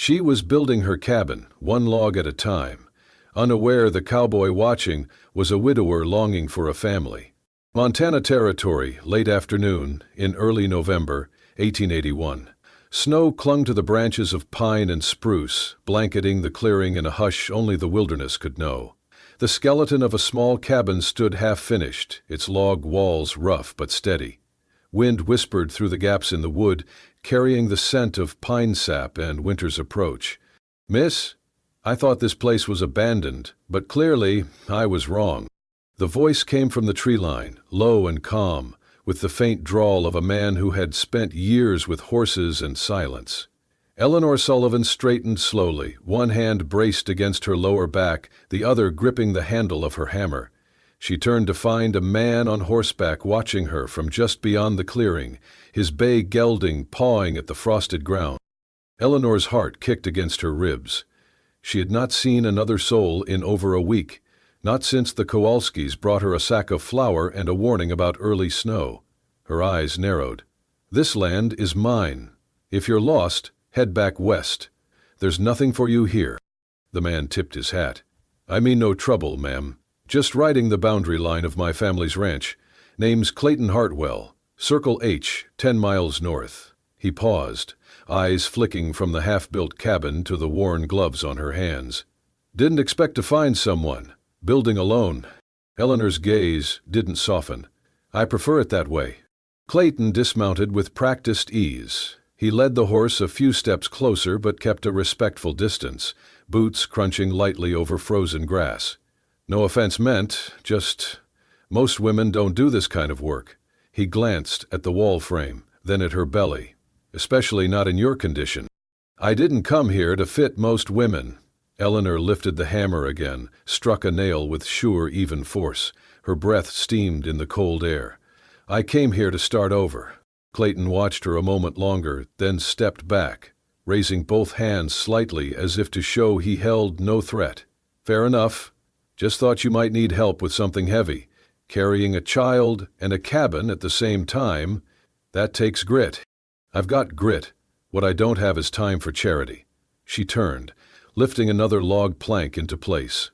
She was building her cabin, one log at a time. Unaware the cowboy watching was a widower longing for a family. Montana Territory, late afternoon, in early November, 1881. Snow clung to the branches of pine and spruce, blanketing the clearing in a hush only the wilderness could know. The skeleton of a small cabin stood half-finished, its log walls rough but steady. Wind whispered through the gaps in the wood, carrying the scent of pine sap and winter's approach. "Miss, I thought this place was abandoned, but clearly I was wrong." The voice came from the tree line, low and calm, with the faint drawl of a man who had spent years with horses and silence. Eleanor Sullivan straightened slowly, one hand braced against her lower back, the other gripping the handle of her hammer. She turned to find a man on horseback watching her from just beyond the clearing, his bay gelding pawing at the frosted ground. Eleanor's heart kicked against her ribs. She had not seen another soul in over a week, not since the Kowalskis brought her a sack of flour and a warning about early snow. Her eyes narrowed. "This land is mine. If you're lost, head back west. There's nothing for you here." The man tipped his hat. "I mean no trouble, ma'am. Just riding the boundary line of my family's ranch. Name's Clayton Hartwell. Circle H, 10 miles north." He paused, eyes flicking from the half-built cabin to the worn gloves on her hands. "Didn't expect to find someone. Building alone." Eleanor's gaze didn't soften. "I prefer it that way." Clayton dismounted with practiced ease. He led the horse a few steps closer but kept a respectful distance, boots crunching lightly over frozen grass. "No offense meant, just most women don't do this kind of work." He glanced at the wall frame, then at her belly. "Especially not in your condition." "I didn't come here to fit most women." Eleanor lifted the hammer again, struck a nail with sure, even force. Her breath steamed in the cold air. "I came here to start over." Clayton watched her a moment longer, then stepped back, raising both hands slightly as if to show he held no threat. "Fair enough. Just thought you might need help with something heavy. Carrying a child and a cabin at the same time, that takes grit." "I've got grit. What I don't have is time for charity." She turned, lifting another log plank into place.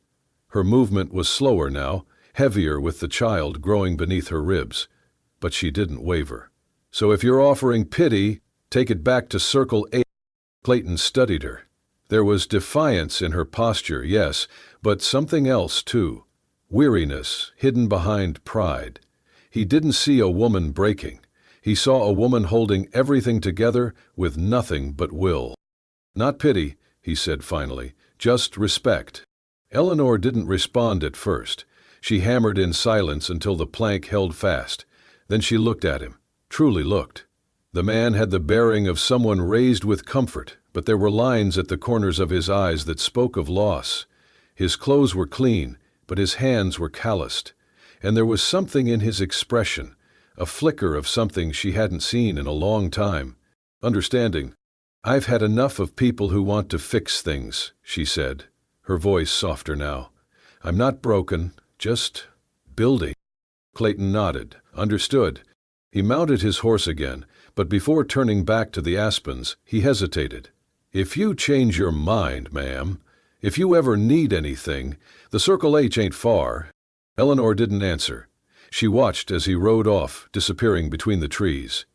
Her movement was slower now, heavier with the child growing beneath her ribs. But she didn't waver. "So if you're offering pity, take it back to Circle A." Clayton studied her. There was defiance in her posture, yes, but something else too. Weariness hidden behind pride. He didn't see a woman breaking. He saw a woman holding everything together with nothing but will. "Not pity," he said finally, "just respect." Eleanor didn't respond at first. She hammered in silence until the plank held fast. Then she looked at him, truly looked. The man had the bearing of someone raised with comfort, but there were lines at the corners of his eyes that spoke of loss. His clothes were clean, but his hands were calloused. And there was something in his expression, a flicker of something she hadn't seen in a long time. Understanding. "I've had enough of people who want to fix things," she said, her voice softer now. "I'm not broken, just building." Clayton nodded, understood. He mounted his horse again, but before turning back to the aspens, he hesitated. "If you change your mind, ma'am, if you ever need anything, the Circle H ain't far." Eleanor didn't answer. She watched as he rode off, disappearing between the trees.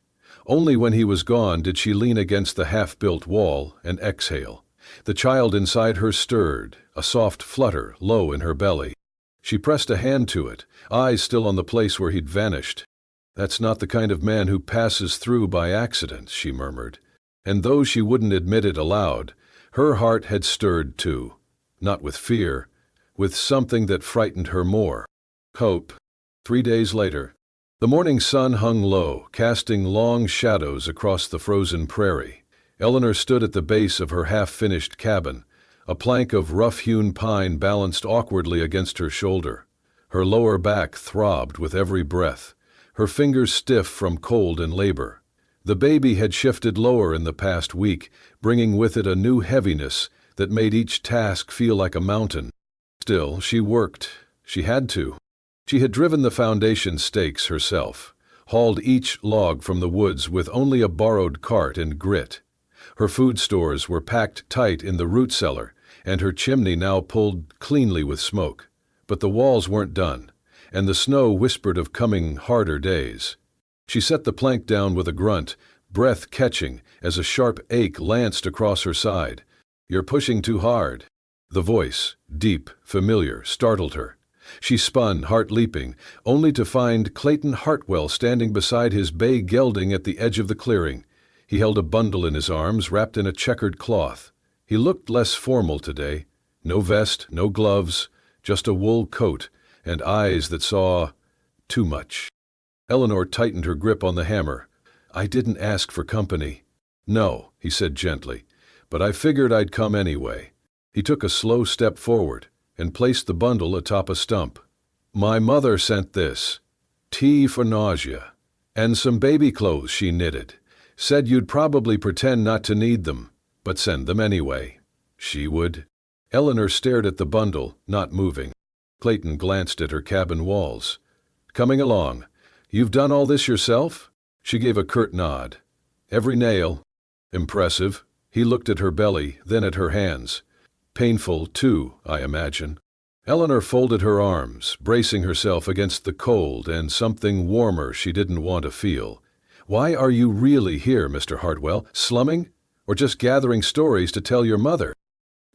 Only when he was gone did she lean against the half-built wall and exhale. The child inside her stirred, a soft flutter low in her belly. She pressed a hand to it, eyes still on the place where he'd vanished. "That's not the kind of man who passes through by accident," she murmured. And though she wouldn't admit it aloud, her heart had stirred too. Not with fear, with something that frightened her more. Hope. 3 days later. The morning sun hung low, casting long shadows across the frozen prairie. Eleanor stood at the base of her half-finished cabin, a plank of rough-hewn pine balanced awkwardly against her shoulder. Her lower back throbbed with every breath, her fingers stiff from cold and labor. The baby had shifted lower in the past week, bringing with it a new heaviness that made each task feel like a mountain. Still, she worked. She had to. She had driven the foundation stakes herself, hauled each log from the woods with only a borrowed cart and grit. Her food stores were packed tight in the root cellar, and her chimney now pulled cleanly with smoke. But the walls weren't done, and the snow whispered of coming harder days. She set the plank down with a grunt, breath catching as a sharp ache lanced across her side. "You're pushing too hard." The voice, deep, familiar, startled her. She spun, heart leaping, only to find Clayton Hartwell standing beside his bay gelding at the edge of the clearing. He held a bundle in his arms, wrapped in a checkered cloth. He looked less formal today. No vest, no gloves, just a wool coat, and eyes that saw too much. Eleanor tightened her grip on the hammer. "I didn't ask for company." "No," he said gently, "but I figured I'd come anyway." He took a slow step forward and placed the bundle atop a stump. "My mother sent this. Tea for nausea. And some baby clothes she knitted. Said you'd probably pretend not to need them, but send them anyway." She would. Eleanor stared at the bundle, not moving. Clayton glanced at her cabin walls. "Coming along. You've done all this yourself?" She gave a curt nod. "Every nail." "Impressive." He looked at her belly, then at her hands. "Painful, too, I imagine." Eleanor folded her arms, bracing herself against the cold and something warmer she didn't want to feel. "Why are you really here, Mr. Hartwell? Slumming? Or just gathering stories to tell your mother?"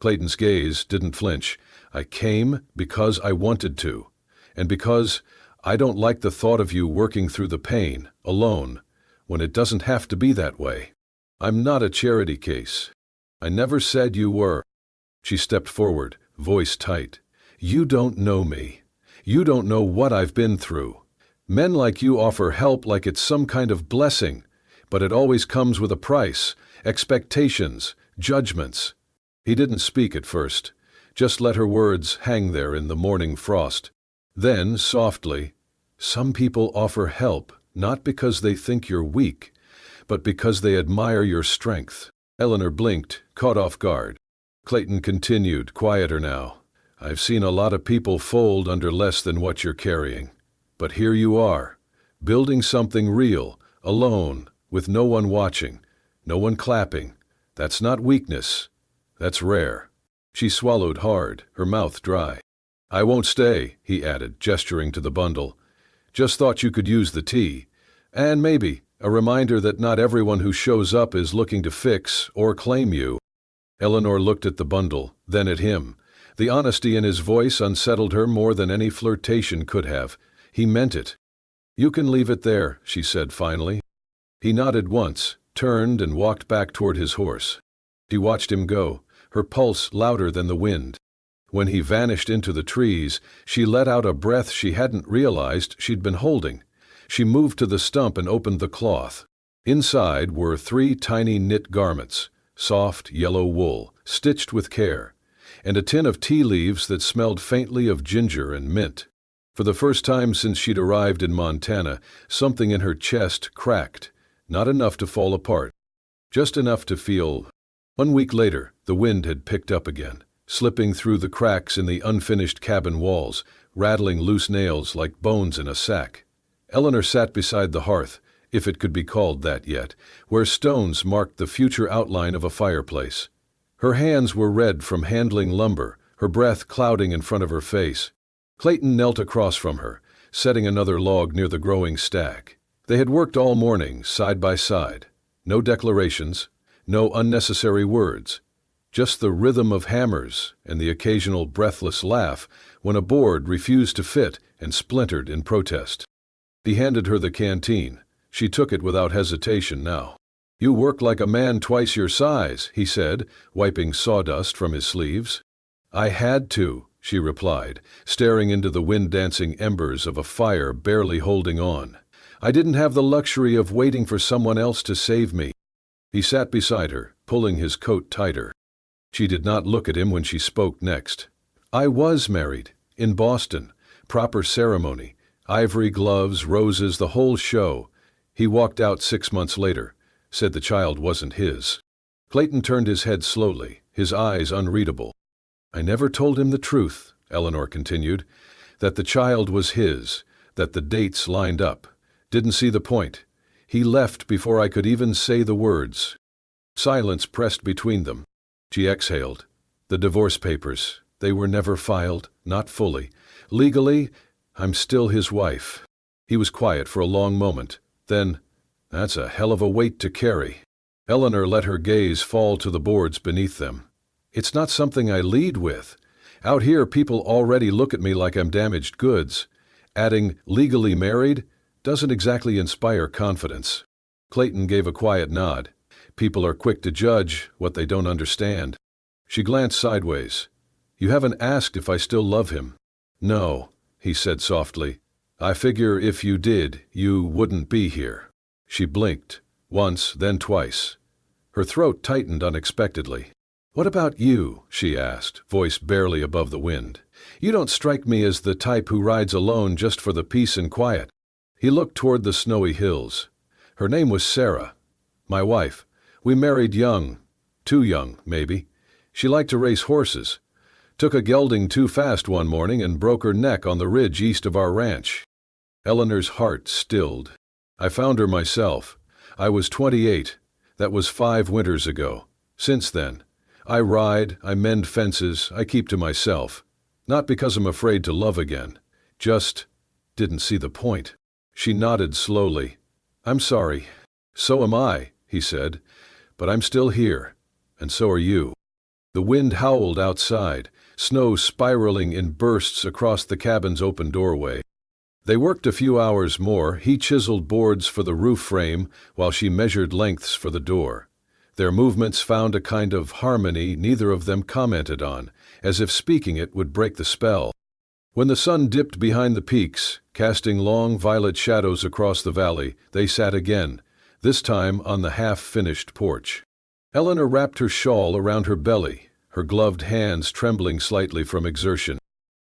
Clayton's gaze didn't flinch. "I came because I wanted to, and because I don't like the thought of you working through the pain, alone, when it doesn't have to be that way. I'm not a charity case. I never said you were." She stepped forward, voice tight. "You don't know me. You don't know what I've been through. Men like you offer help like it's some kind of blessing, but it always comes with a price, expectations, judgments." He didn't speak at first, just let her words hang there in the morning frost. Then, softly, "Some people offer help not because they think you're weak, but because they admire your strength." Eleanor blinked, caught off guard. Clayton continued, quieter now. "I've seen a lot of people fold under less than what you're carrying. But here you are, building something real, alone, with no one watching, no one clapping. That's not weakness. That's rare." She swallowed hard, her mouth dry. "I won't stay," he added, gesturing to the bundle. "Just thought you could use the tea. And maybe a reminder that not everyone who shows up is looking to fix or claim you." Eleanor looked at the bundle, then at him. The honesty in his voice unsettled her more than any flirtation could have. He meant it. "You can leave it there," she said finally. He nodded once, turned and walked back toward his horse. She watched him go, her pulse louder than the wind. When he vanished into the trees, she let out a breath she hadn't realized she'd been holding. She moved to the stump and opened the cloth. Inside were 3 tiny knit garments, soft yellow wool, stitched with care, and a tin of tea leaves that smelled faintly of ginger and mint. For the first time since she'd arrived in Montana, something in her chest cracked, not enough to fall apart, just enough to feel. 1 week later, the wind had picked up again, slipping through the cracks in the unfinished cabin walls, rattling loose nails like bones in a sack. Eleanor sat beside the hearth, if it could be called that yet, where stones marked the future outline of a fireplace. Her hands were red from handling lumber, her breath clouding in front of her face. Clayton knelt across from her, setting another log near the growing stack. They had worked all morning, side by side. No declarations, no unnecessary words. Just the rhythm of hammers and the occasional breathless laugh when a board refused to fit and splintered in protest. He handed her the canteen. She took it without hesitation now. "You work like a man twice your size," he said, wiping sawdust from his sleeves. "I had to," she replied, staring into the wind-dancing embers of a fire barely holding on. "I didn't have the luxury of waiting for someone else to save me." He sat beside her, pulling his coat tighter. She did not look at him when she spoke next. "I was married, in Boston, proper ceremony, ivory gloves, roses, the whole show." He walked out 6 months later, said the child wasn't his. Clayton turned his head slowly, his eyes unreadable. "I never told him the truth," Eleanor continued, "that the child was his, that the dates lined up. Didn't see the point. He left before I could even say the words." Silence pressed between them. She exhaled. The divorce papers. They were never filed, not fully. Legally, I'm still his wife. He was quiet for a long moment. Then, that's a hell of a weight to carry. Eleanor let her gaze fall to the boards beneath them. It's not something I lead with. Out here, people already look at me like I'm damaged goods. Adding legally married doesn't exactly inspire confidence. Clayton gave a quiet nod. People are quick to judge what they don't understand. She glanced sideways. You haven't asked if I still love him. No, he said softly. I figure if you did, you wouldn't be here. She blinked, once, then twice. Her throat tightened unexpectedly. What about you? She asked, voice barely above the wind. You don't strike me as the type who rides alone just for the peace and quiet. He looked toward the snowy hills. Her name was Sarah. My wife. We married young. Too young, maybe. She liked to race horses. Took a gelding too fast one morning and broke her neck on the ridge east of our ranch. Eleanor's heart stilled. I found her myself. I was 28. That was 5 winters ago. Since then, I ride, I mend fences, I keep to myself. Not because I'm afraid to love again. Just didn't see the point. She nodded slowly. I'm sorry. So am I, he said. But I'm still here. And so are you. The wind howled outside, snow spiraling in bursts across the cabin's open doorway. They worked a few hours more. He chiseled boards for the roof frame while she measured lengths for the door. Their movements found a kind of harmony neither of them commented on, as if speaking it would break the spell. When the sun dipped behind the peaks, casting long violet shadows across the valley, they sat again, this time on the half-finished porch. Eleanor wrapped her shawl around her belly, her gloved hands trembling slightly from exertion.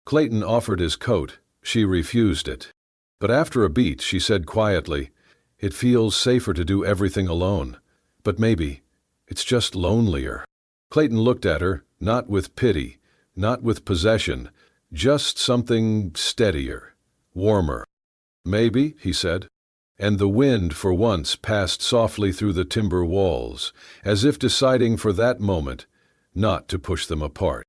Clayton offered his coat. She refused it. But after a beat, she said quietly, It feels safer to do everything alone. But maybe it's just lonelier. Clayton looked at her, not with pity, not with possession, just something steadier, warmer. Maybe, he said. And the wind for once passed softly through the timber walls, as if deciding for that moment not to push them apart.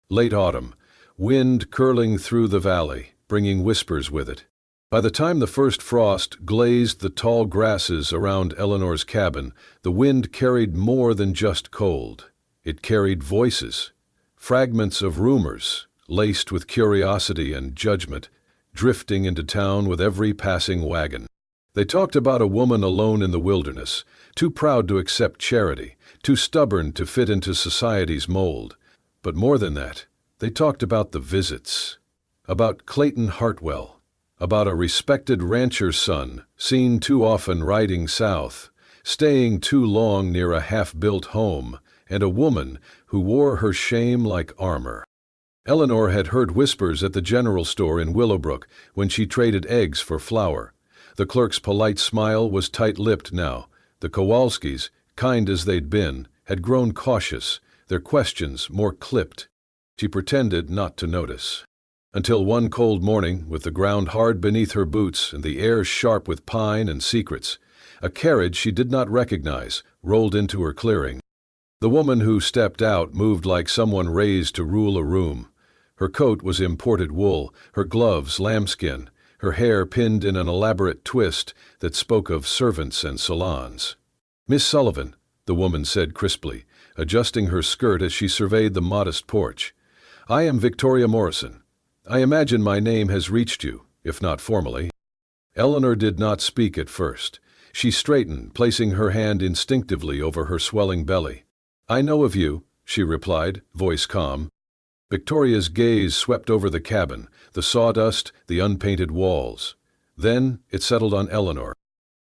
Late autumn, wind curling through the valley, bringing whispers with it. By the time the first frost glazed the tall grasses around Eleanor's cabin, the wind carried more than just cold. It carried voices, fragments of rumors, laced with curiosity and judgment, drifting into town with every passing wagon. They talked about a woman alone in the wilderness, too proud to accept charity, too stubborn to fit into society's mold. But more than that, they talked about the visits, about Clayton Hartwell, about a respected rancher's son, seen too often riding south, staying too long near a half-built home, and a woman who wore her shame like armor. Eleanor had heard whispers at the general store in Willowbrook when she traded eggs for flour. The clerk's polite smile was tight-lipped now. The Kowalskis, kind as they'd been, had grown cautious, their questions more clipped. She pretended not to notice. Until one cold morning, with the ground hard beneath her boots and the air sharp with pine and secrets, a carriage she did not recognize rolled into her clearing. The woman who stepped out moved like someone raised to rule a room. Her coat was imported wool, her gloves lambskin, her hair pinned in an elaborate twist that spoke of servants and salons. Miss Sullivan, the woman said crisply, adjusting her skirt as she surveyed the modest porch. I am Victoria Morrison. I imagine my name has reached you, if not formally. Eleanor did not speak at first. She straightened, placing her hand instinctively over her swelling belly. I know of you, she replied, voice calm. Victoria's gaze swept over the cabin, the sawdust, the unpainted walls. Then it settled on Eleanor.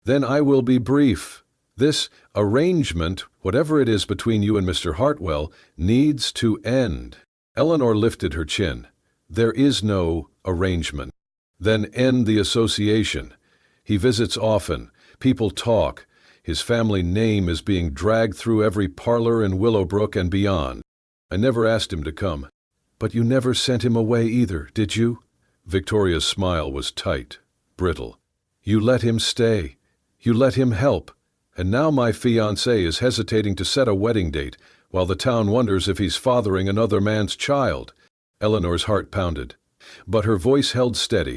Then I will be brief. This arrangement, whatever it is between you and Mr. Hartwell, needs to end. Eleanor lifted her chin. There is no arrangement. Then end the association. He visits often. People talk. His family name is being dragged through every parlor in Willowbrook and beyond. I never asked him to come. But you never sent him away either, did you? Victoria's smile was tight, brittle. You let him stay. You let him help. And now my fiancé is hesitating to set a wedding date, while the town wonders if he's fathering another man's child. Eleanor's heart pounded, but her voice held steady.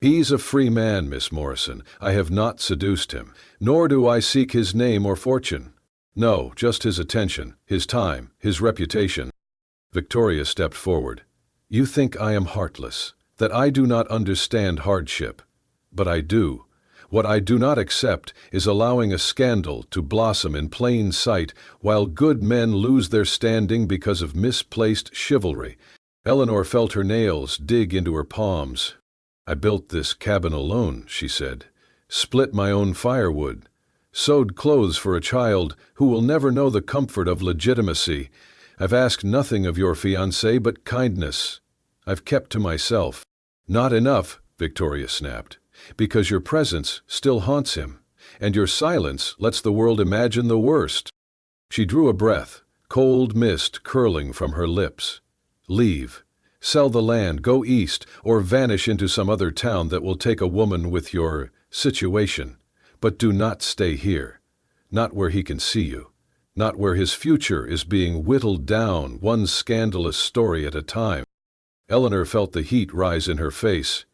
He's a free man, Miss Morrison. I have not seduced him, nor do I seek his name or fortune. No, just his attention, his time, his reputation. Victoria stepped forward. You think I am heartless, that I do not understand hardship. But I do. What I do not accept is allowing a scandal to blossom in plain sight while good men lose their standing because of misplaced chivalry. Eleanor felt her nails dig into her palms. I built this cabin alone, she said. Split my own firewood. Sewed clothes for a child who will never know the comfort of legitimacy. I've asked nothing of your fiancé but kindness. I've kept to myself. Not enough, Victoria snapped, because your presence still haunts him, and your silence lets the world imagine the worst. She drew a breath, cold mist curling from her lips. Leave. Sell the land, go east, or vanish into some other town that will take a woman with your situation. But do not stay here. Not where he can see you. Not where his future is being whittled down, one scandalous story at a time. Eleanor felt the heat rise in her face.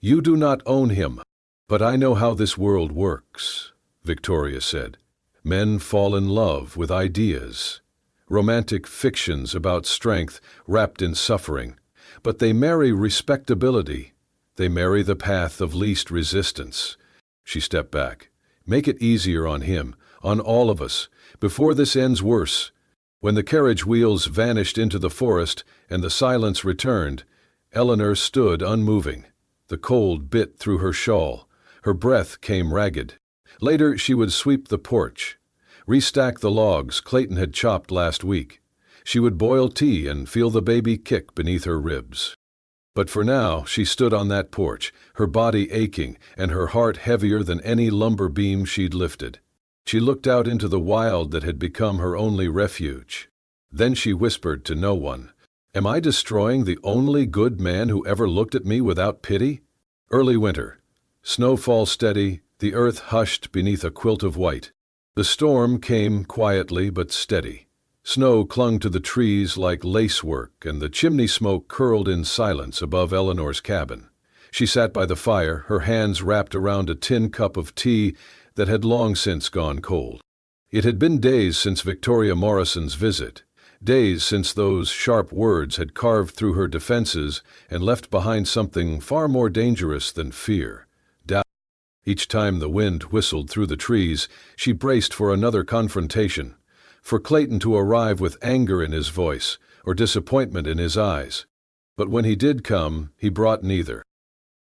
You do not own him. But I know how this world works, Victoria said. Men fall in love with ideas. Romantic fictions about strength wrapped in suffering. But they marry respectability. They marry the path of least resistance. She stepped back. Make it easier on him, on all of us, before this ends worse. When the carriage wheels vanished into the forest and the silence returned, Eleanor stood unmoving. The cold bit through her shawl. Her breath came ragged. Later she would sweep the porch, restack the logs Clayton had chopped last week. She would boil tea and feel the baby kick beneath her ribs. But for now she stood on that porch, her body aching and her heart heavier than any lumber beam she'd lifted. She looked out into the wild that had become her only refuge. Then she whispered to no one, Am I destroying the only good man who ever looked at me without pity? Early winter. Snowfall steady, the earth hushed beneath a quilt of white. The storm came quietly but steady. Snow clung to the trees like lacework, and the chimney smoke curled in silence above Eleanor's cabin. She sat by the fire, her hands wrapped around a tin cup of tea that had long since gone cold. It had been days since Victoria Morrison's visit, days since those sharp words had carved through her defenses and left behind something far more dangerous than fear, doubt. Each time the wind whistled through the trees, she braced for another confrontation, for Clayton to arrive with anger in his voice or disappointment in his eyes. But when he did come, he brought neither.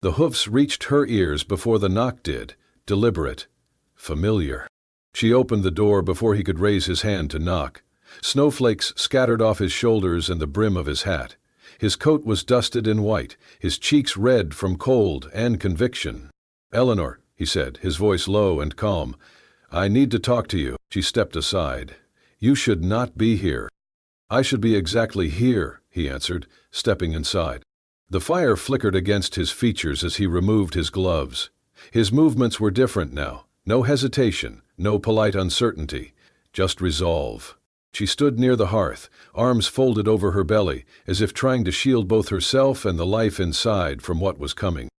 The hoofs reached her ears before the knock did, deliberate, familiar. She opened the door before he could raise his hand to knock. Snowflakes scattered off his shoulders and the brim of his hat. His coat was dusted in white, his cheeks red from cold and conviction. Eleanor, he said, his voice low and calm, I need to talk to you. She stepped aside. You should not be here. I should be exactly here, he answered, stepping inside. The fire flickered against his features as he removed his gloves. His movements were different now. No hesitation, no polite uncertainty, just resolve. She stood near the hearth, arms folded over her belly, as if trying to shield both herself and the life inside from what was coming.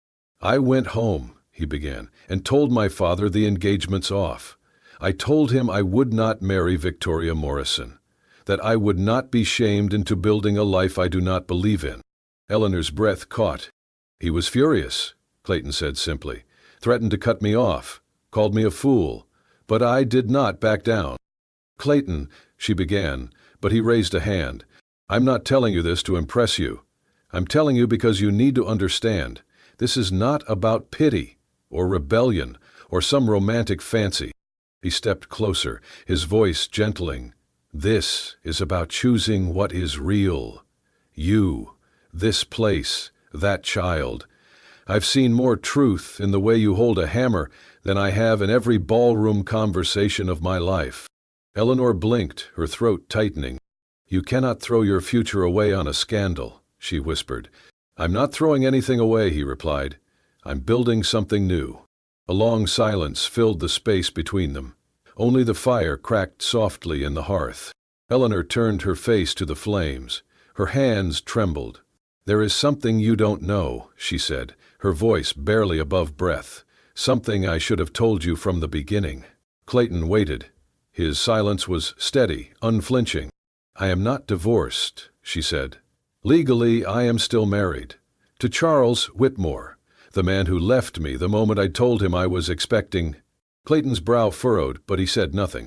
I went home, he began, and told my father the engagement's off. I told him I would not marry Victoria Morrison, that I would not be shamed into building a life I do not believe in. Eleanor's breath caught. He was furious, Clayton said simply, threatened to cut me off, called me a fool, but I did not back down. Clayton, she began, but he raised a hand. I'm not telling you this to impress you. I'm telling you because you need to understand. This is not about pity, or rebellion, or some romantic fancy. He stepped closer, his voice gentling. This is about choosing what is real. You, this place, that child. I've seen more truth in the way you hold a hammer than I have in every ballroom conversation of my life. Eleanor blinked, her throat tightening. You cannot throw your future away on a scandal, she whispered. I'm not throwing anything away, he replied. I'm building something new. A long silence filled the space between them. Only the fire cracked softly in the hearth. Eleanor turned her face to the flames. Her hands trembled. "There is something you don't know," she said, her voice barely above breath. "Something I should have told you from the beginning." Clayton waited. His silence was steady, unflinching. "I am not divorced," she said. "Legally, I am still married. To Charles Whitmore, the man who left me the moment I told him I was expecting." Clayton's brow furrowed, but he said nothing.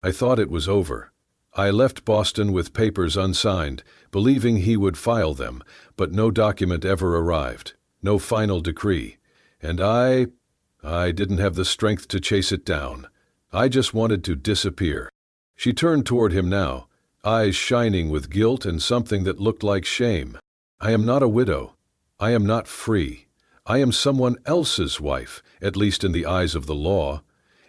"I thought it was over. I left Boston with papers unsigned, believing he would file them, but no document ever arrived, no final decree. And I didn't have the strength to chase it down. I just wanted to disappear." She turned toward him now, eyes shining with guilt and something that looked like shame. "I am not a widow. I am not free. I am someone else's wife, at least in the eyes of the law.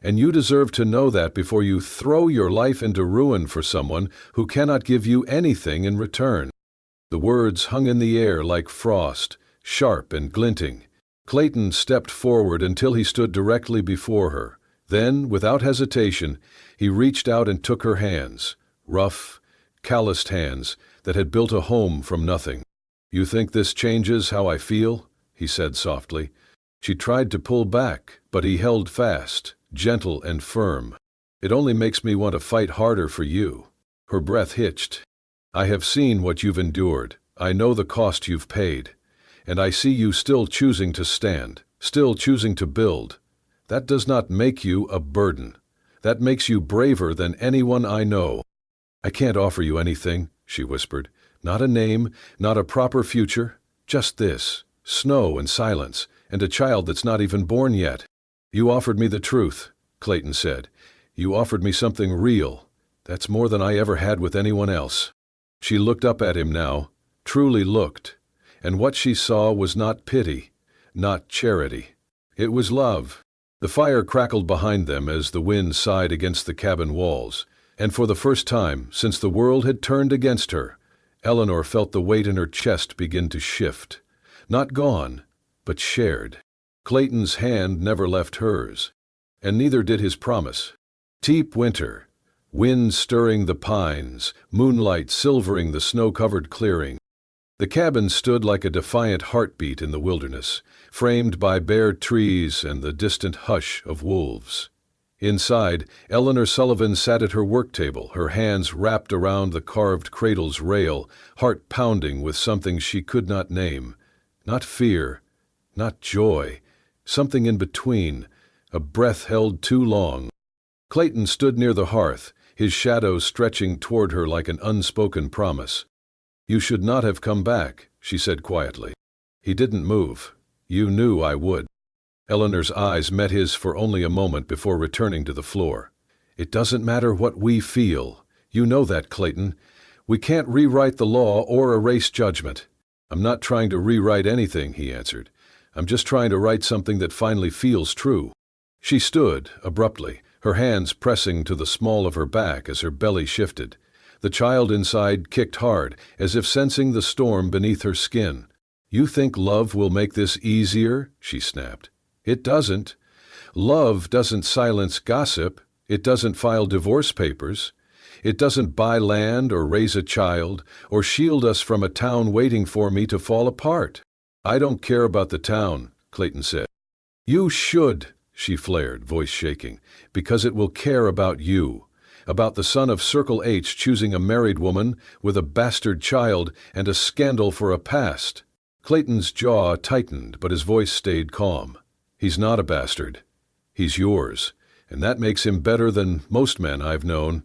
And you deserve to know that before you throw your life into ruin for someone who cannot give you anything in return." The words hung in the air like frost, sharp and glinting. Clayton stepped forward until he stood directly before her. Then, without hesitation, he reached out and took her hands, rough, calloused hands that had built a home from nothing. "You think this changes how I feel?" he said softly. She tried to pull back, but he held fast, gentle and firm. "It only makes me want to fight harder for you." Her breath hitched. "I have seen what you've endured. I know the cost you've paid. And I see you still choosing to stand, still choosing to build. That does not make you a burden. That makes you braver than anyone I know." "I can't offer you anything," she whispered. "Not a name, not a proper future. Just this, snow and silence, and a child that's not even born yet." "You offered me the truth," Clayton said. "You offered me something real. That's more than I ever had with anyone else." She looked up at him now, truly looked, and what she saw was not pity, not charity. It was love. The fire crackled behind them as the wind sighed against the cabin walls, and for the first time since the world had turned against her, Eleanor felt the weight in her chest begin to shift. Not gone, but shared. Clayton's hand never left hers, and neither did his promise. Deep winter, wind stirring the pines, moonlight silvering the snow-covered clearing. The cabin stood like a defiant heartbeat in the wilderness, framed by bare trees and the distant hush of wolves. Inside, Eleanor Sullivan sat at her work table, her hands wrapped around the carved cradle's rail, heart pounding with something she could not name. Not fear, not joy, something in between, a breath held too long. Clayton stood near the hearth, his shadow stretching toward her like an unspoken promise. "You should not have come back," she said quietly. He didn't move. "You knew I would." Eleanor's eyes met his for only a moment before returning to the floor. "It doesn't matter what we feel. You know that, Clayton. We can't rewrite the law or erase judgment." "I'm not trying to rewrite anything," he answered. "I'm just trying to write something that finally feels true." She stood, abruptly, her hands pressing to the small of her back as her belly shifted. The child inside kicked hard, as if sensing the storm beneath her skin. "You think love will make this easier?" she snapped. "It doesn't. Love doesn't silence gossip. It doesn't file divorce papers. It doesn't buy land or raise a child or shield us from a town waiting for me to fall apart." "I don't care about the town," Clayton said. "You should," she flared, voice shaking, "because it will care about you. About the son of Circle H choosing a married woman with a bastard child and a scandal for a past." Clayton's jaw tightened, but his voice stayed calm. "He's not a bastard. He's yours, and that makes him better than most men I've known."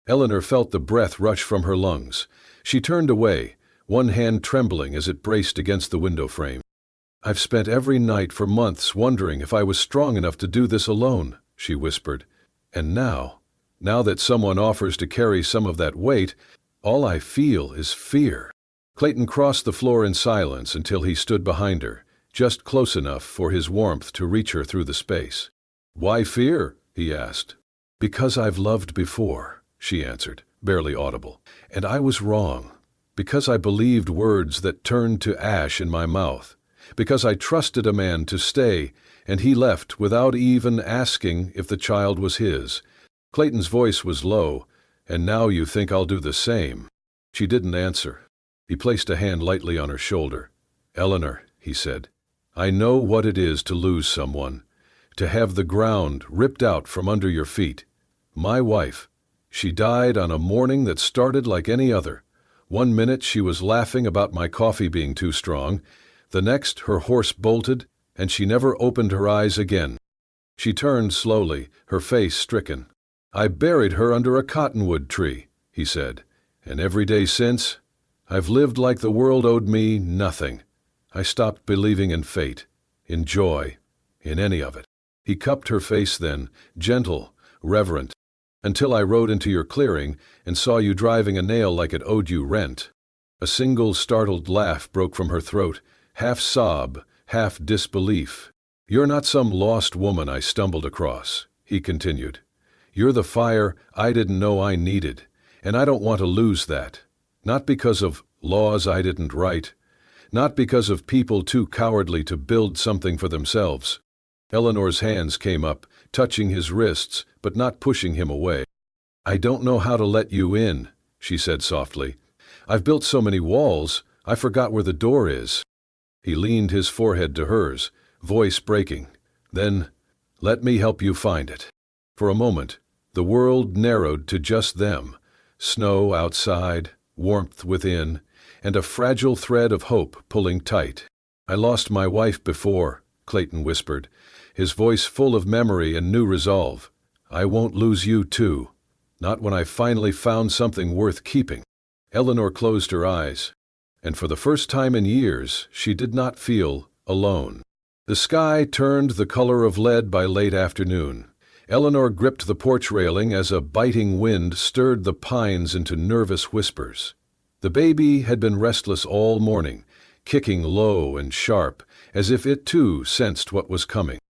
Eleanor felt the breath rush from her lungs. She turned away, one hand trembling as it braced against the window frame. "I've spent every night for months wondering if I was strong enough to do this alone," she whispered. "And now that someone offers to carry some of that weight, all I feel is fear." Clayton crossed the floor in silence until he stood behind her, just close enough for his warmth to reach her through the space. "Why fear?" he asked. "Because I've loved before," she answered, barely audible. "And I was wrong. Because I believed words that turned to ash in my mouth. Because I trusted a man to stay, and he left without even asking if the child was his. Clayton's voice was low. "And now you think I'll do the same?" She didn't answer. He placed a hand lightly on her shoulder. "Eleanor," he said, "I know what it is to lose someone, to have the ground ripped out from under your feet. My wife, she died on a morning that started like any other. One minute she was laughing about my coffee being too strong. The next her horse bolted, and she never opened her eyes again." She turned slowly, her face stricken. "I buried her under a cottonwood tree," he said, "and every day since, I've lived like the world owed me nothing. I stopped believing in fate, in joy, in any of it." He cupped her face then, gentle, reverent, "until I rode into your clearing and saw you driving a nail like it owed you rent." A single startled laugh broke from her throat, half sob, half disbelief. "You're not some lost woman I stumbled across," he continued. "You're the fire I didn't know I needed, and I don't want to lose that. Not because of laws I didn't write, not because of people too cowardly to build something for themselves." Eleanor's hands came up, touching his wrists, but not pushing him away. "I don't know how to let you in," she said softly. "I've built so many walls, I forgot where the door is." He leaned his forehead to hers, voice breaking. "Then, let me help you find it." For a moment, the world narrowed to just them. Snow outside, warmth within, and a fragile thread of hope pulling tight. "I lost my wife before," Clayton whispered, his voice full of memory and new resolve. "I won't lose you too. Not when I've finally found something worth keeping." Eleanor closed her eyes, and for the first time in years, she did not feel alone. The sky turned the color of lead by late afternoon. Eleanor gripped the porch railing as a biting wind stirred the pines into nervous whispers. The baby had been restless all morning, kicking low and sharp, as if it too sensed what was coming.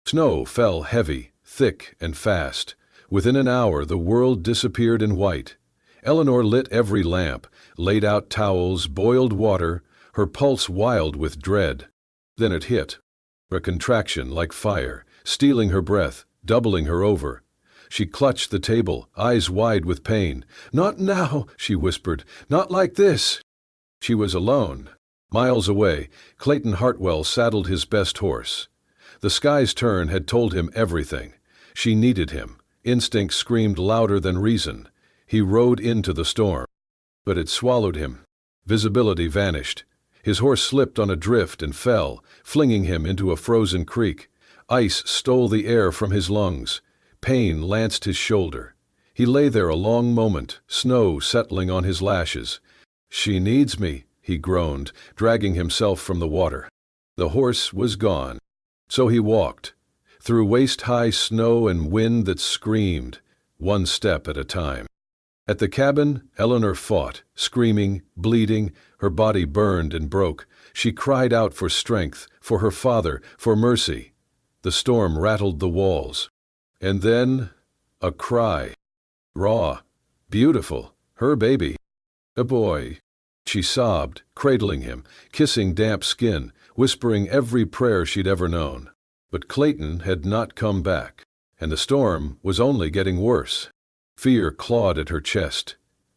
Snow fell heavy, thick, and fast. Within an hour the world disappeared in white. Eleanor lit every lamp, laid out towels, boiled water, her pulse wild with dread. Then it hit. A contraction like fire, stealing her breath, doubling her over. She clutched the table, eyes wide with pain. "Not now," she whispered. "Not like this." She was alone. Miles away, Clayton Hartwell saddled his best horse. The sky's turn had told him everything. She needed him. Instinct screamed louder than reason. He rode into the storm. But it swallowed him. Visibility vanished. His horse slipped on a drift and fell, flinging him into a frozen creek. Ice stole the air from his lungs. Pain lanced his shoulder. He lay there a long moment, snow settling on his lashes. "She needs me," he groaned, dragging himself from the water. The horse was gone. So he walked, through waist-high snow and wind that screamed, one step at a time. At the cabin, Eleanor fought, screaming, bleeding, her body burned and broke. She cried out for strength, for her father, for mercy. The storm rattled the walls. And then, a cry. Raw, beautiful, her baby. A boy. She sobbed, cradling him, kissing damp skin, whispering every prayer she'd ever known. But Clayton had not come back, and the storm was only getting worse. Fear clawed at her chest.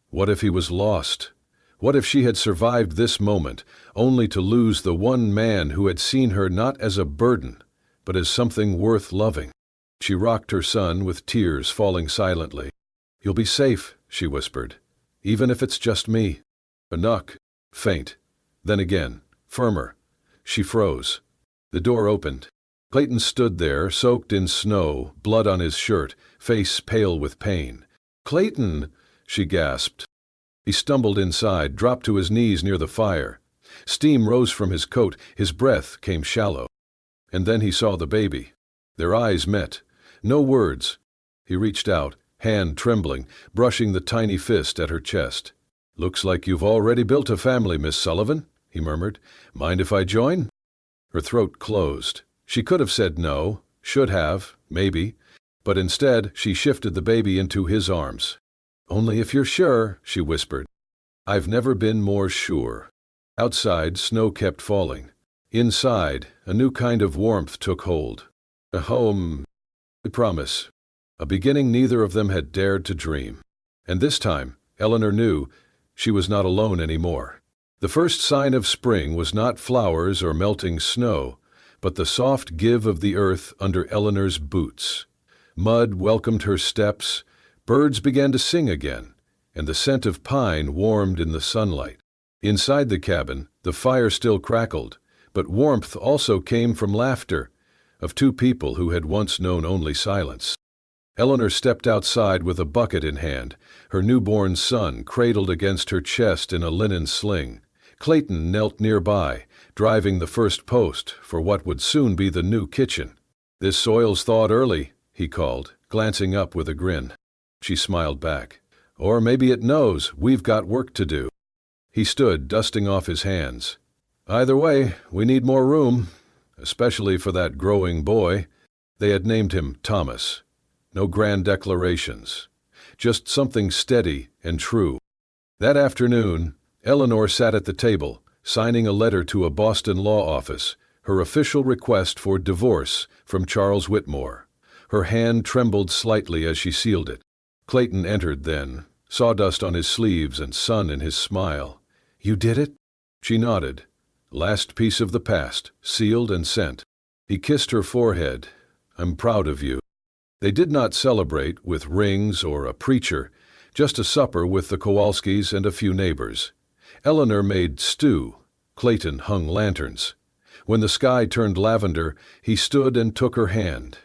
What if he was lost? What if she had survived this moment, only to lose the one man who had seen her not as a burden, but as something worth loving? She rocked her son with tears falling silently. "You'll be safe," she whispered, "even if it's just me." A knock, faint. Then again, firmer. She froze. The door opened. Clayton stood there, soaked in snow, blood on his shirt, face pale with pain. "Clayton!" she gasped. He stumbled inside, dropped to his knees near the fire. Steam rose from his coat, his breath came shallow. And then he saw the baby. Their eyes met. No words. He reached out, hand trembling, brushing the tiny fist at her chest. "Looks like you've already built a family, Miss Sullivan," he murmured. "Mind if I join?" Her throat closed. She could have said no, should have, maybe, but instead she shifted the baby into his arms. "Only if you're sure," she whispered. "I've never been more sure." Outside, snow kept falling. Inside, a new kind of warmth took hold. A home, a promise. a beginning neither of them had dared to dream. And this time, Eleanor knew she was not alone anymore. The first sign of spring was not flowers or melting snow, but the soft give of the earth under Eleanor's boots. Mud welcomed her steps, birds began to sing again, and the scent of pine warmed in the sunlight. Inside the cabin, the fire still crackled, but warmth also came from laughter of two people who had once known only silence. Eleanor stepped outside with a bucket in hand, her newborn son cradled against her chest in a linen sling. Clayton knelt nearby, driving the first post for what would soon be the new kitchen. "This soil's thawed early," he called, glancing up with a grin. She smiled back. "Or maybe it knows we've got work to do." He stood, dusting off his hands. "Either way, we need more room, especially for that growing boy." They had named him Thomas. No grand declarations, just something steady and true. That afternoon, Eleanor sat at the table, signing a letter to a Boston law office, her official request for divorce from Charles Whitmore. Her hand trembled slightly as she sealed it. Clayton entered then, sawdust on his sleeves and sun in his smile. "You did it?" She nodded. Last piece of the past, sealed and sent. He kissed her forehead. "I'm proud of you." They did not celebrate with rings or a preacher, just a supper with the Kowalskis and a few neighbors. Eleanor made stew. Clayton hung lanterns. When the sky turned lavender, he stood and took her hand.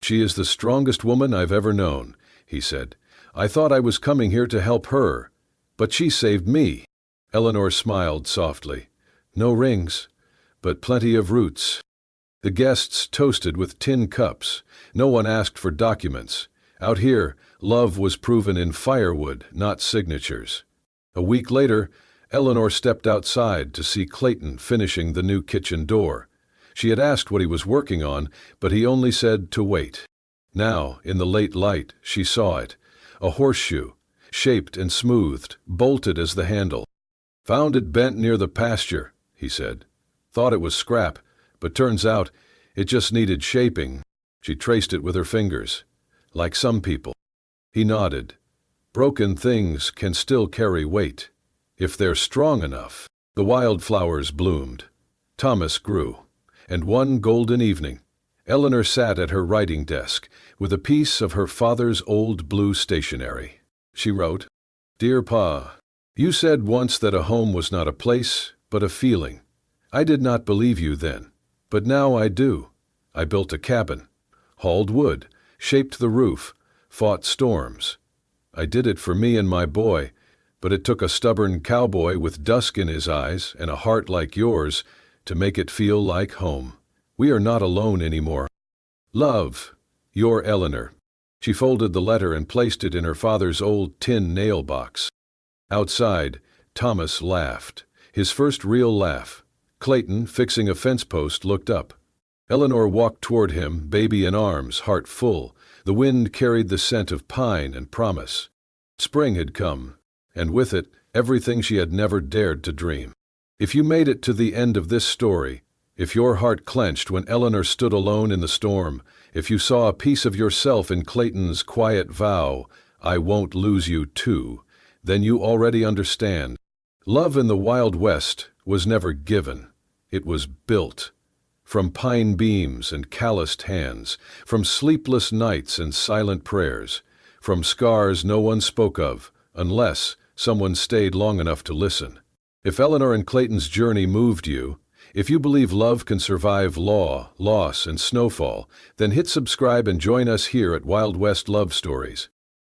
"She is the strongest woman I've ever known," he said. "I thought I was coming here to help her, but she saved me." Eleanor smiled softly. "No rings, but plenty of roots." The guests toasted with tin cups. No one asked for documents. Out here, love was proven in firewood, not signatures. A week later, Eleanor stepped outside to see Clayton finishing the new kitchen door. She had asked what he was working on, but he only said to wait. Now, in the late light, she saw it. A horseshoe, shaped and smoothed, bolted as the handle. "Found it bent near the pasture," he said. "Thought it was scrap, but turns out it just needed shaping." She traced it with her fingers. "Like some people." He nodded. "Broken things can still carry weight, if they're strong enough." The wildflowers bloomed. Thomas grew. And one golden evening, Eleanor sat at her writing desk with a piece of her father's old blue stationery. She wrote, "Dear Pa, you said once that a home was not a place, but a feeling. I did not believe you then, but now I do. I built a cabin, hauled wood, shaped the roof, fought storms. I did it for me and my boy, but it took a stubborn cowboy with dusk in his eyes and a heart like yours to make it feel like home. We are not alone anymore. Love, your Eleanor." She folded the letter and placed it in her father's old tin nail box. Outside, Thomas laughed, his first real laugh. Clayton, fixing a fence post, looked up. Eleanor walked toward him, baby in arms, heart full. The wind carried the scent of pine and promise. Spring had come, and with it, everything she had never dared to dream. If you made it to the end of this story, if your heart clenched when Eleanor stood alone in the storm, if you saw a piece of yourself in Clayton's quiet vow, "I won't lose you too," then you already understand. Love in the Wild West was never given. It was built. From pine beams and calloused hands, from sleepless nights and silent prayers, from scars no one spoke of, unless someone stayed long enough to listen. If Eleanor and Clayton's journey moved you, if you believe love can survive law, loss, and snowfall, then hit subscribe and join us here at Wild West Love Stories.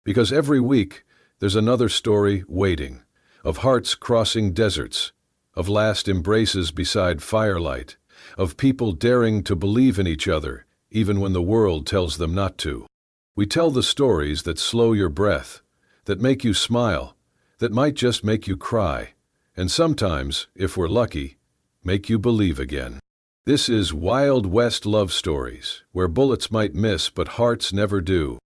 Because every week, there's another story waiting, of hearts crossing deserts, of last embraces beside firelight, of people daring to believe in each other, even when the world tells them not to. We tell the stories that slow your breath, that make you smile, that might just make you cry, and sometimes, if we're lucky, make you believe again. This is Wild West Love Stories, where bullets might miss but hearts never do.